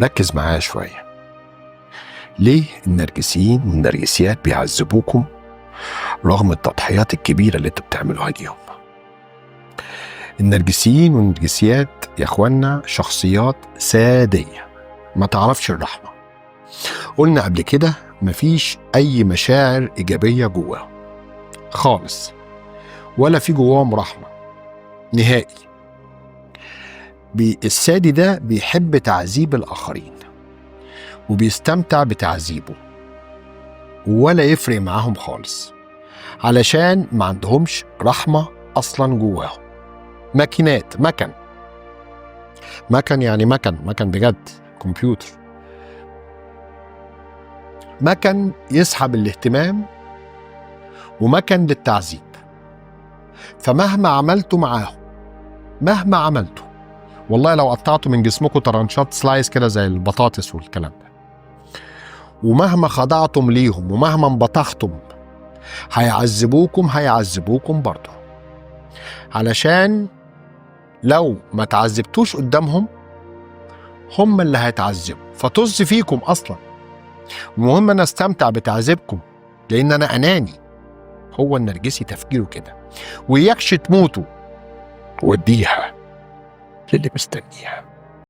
ركز معايا شوية. ليه النرجسيين والنرجسيات بيعذبوكم رغم التضحيات الكبيرة اللي انتوا بتعملوها ليهم؟ النرجسيين والنرجسيات يا اخوانا شخصيات سادية ما تعرفش الرحمة. قلنا قبل كده مفيش اي مشاعر ايجابية جواهم خالص، ولا في جواهم رحمة نهائي. السادي ده بيحب تعذيب الآخرين وبيستمتع بتعذيبه، ولا يفرق معاهم خالص، علشان ما عندهمش رحمة أصلا جواهم. ماكينات، مكن يعني مكن بجد، كمبيوتر، مكن يسحب الاهتمام ومكن للتعذيب. فمهما عملتوا معاهم، مهما عملتوا، والله لو قطعتوا من جسمكم طرنشات سلايس كده زي البطاطس والكلام ده، ومهما خضعتم ليهم ومهما انبطختم، هيعذبوكم برضه، علشان لو ما تعذبتوش قدامهم هم اللي هيتعذبوا فطز فيكم اصلا. المهم انا استمتع بتعذيبكم لان انا اناني. هو النرجسي تفكيره كده، ويكش تموتوا وديها للي مستنيها.